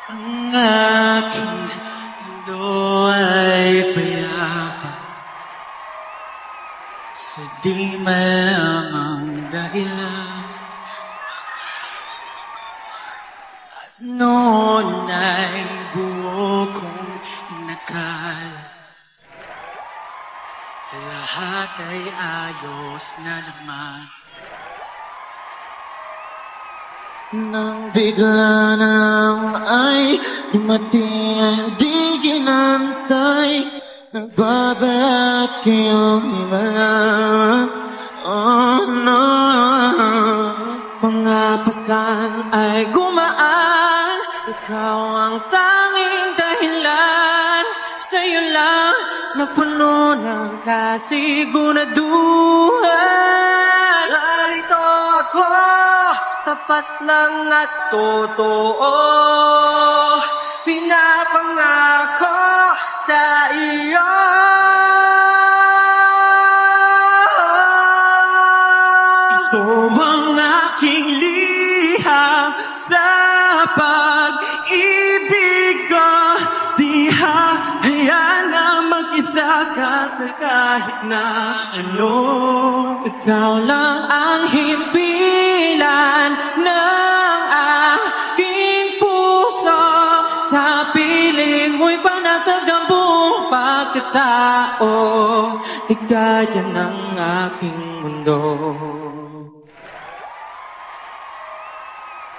Ang aking mundo ay payapa sa di malamang dahilan. At noon ay buo kong inakala lahat ay ayos na naman. Nang bigla na lang ay dumating ang di ginantay, nagbabalat kayong himala. Oh no. Mga pasan ay gumaan, ikaw ang tanging dahilan. Sa'yo lang napuno ng kasiguraduhan. Narito ako, tapat lang at totoo, pinapangako sa iyo. Ito ang aking liham sa pag-ibig ko. Di hayaan na mag-isa ka sa kahit na ano. Ikaw lang ang himpilan ng aking puso. Sa piling mo'y panatag ang buong pagkatao. Ikaw dyan ang aking mundo.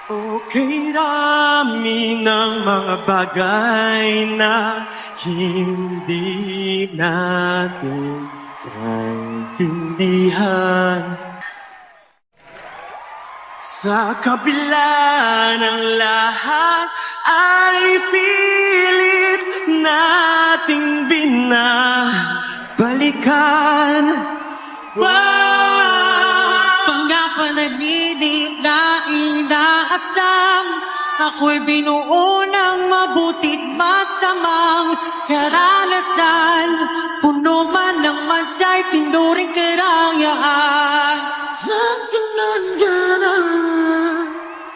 Okay, dami ng mga bagay na hindi natin naintindihan. Sa kabila ng lahat ay pilit nating binabalikan. Pangapanaginip na inaasam, ako'y binuo ng mabutit masamang karanasan. Puno man ng mansa'y tinuring karangyaan.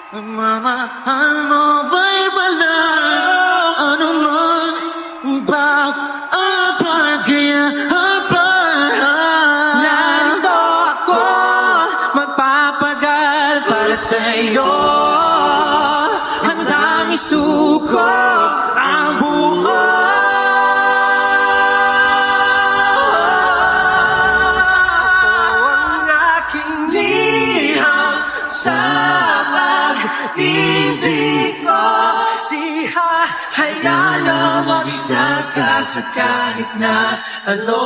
Ang mamahal mo ba'y balang? Ano man pag-apagayahan? Narito ako, magpapagal para sa'yo. Handang isuko ang buo. Ang aking liham sa pag-ibig ko. Di hahayaan na mag-isa ka sa kahit na ano.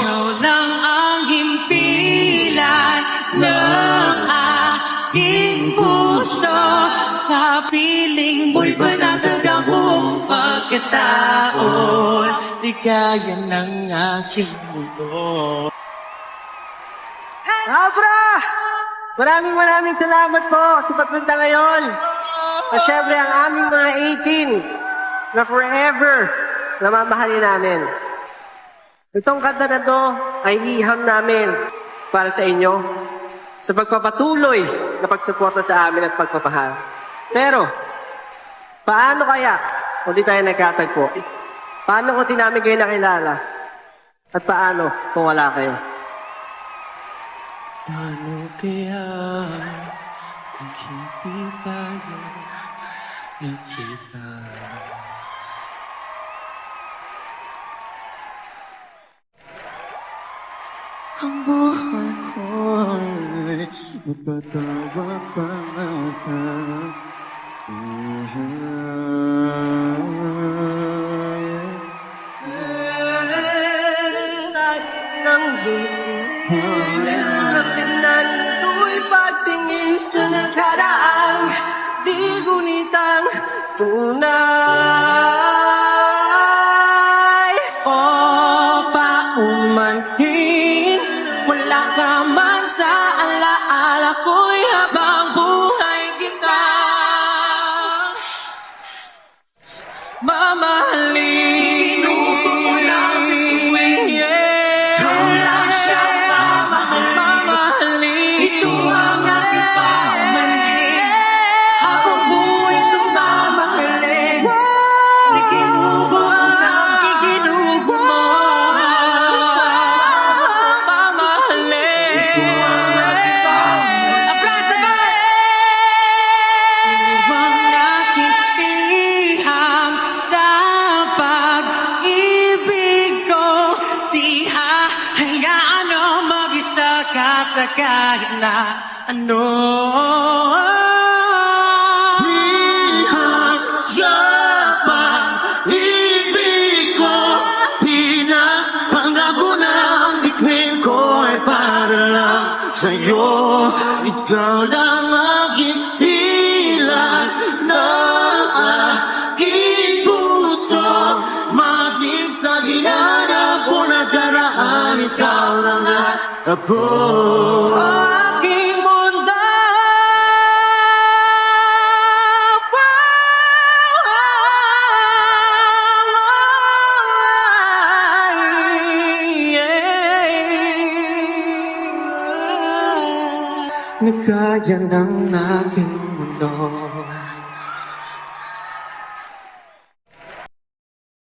Ikaw lang ang himpilan ng aking puso. Sa piling mo'y panatag ang buong pagkatao. Ligaya ng aking mundo. Abra! Maraming salamat po sa pagpunta ngayon. At syempre ang aming mga 18 na forever na mamahalin namin. Itong kanta na to ay liham namin para sa inyo sa pagpapatuloy na pagsuporta sa amin at pagpapahal. Pero, paano kaya kung di tayo nagkatagpo? Paano kung di namin kayo nakilala? At paano kung wala kayo? Paano kaya kung hindi tayo nakita? Ang buhay ko'y magtatawa pa mata. Nang Natinan tu'y pagtingin sa nakaraan, di gunitang tunay. O paumanhin, wala ka man sa alaala ko'y habang buhay kita mamahalin. Ito ang aking pamanhin, habang buhay tumamahal. ang aking liham sa pag-ibig ko. Di hahayaan o mag-isa ka sa kahit na ano. Liham sa pag-ibig ko, pinapangako na ang bituin ko ay para lang sa'yo. Ikaw lang aking ilan na aking puso. Maging sa ginanap ko na daraan, ikaw lang at ako. Aking mundo. Nagkaya ng aking mundo.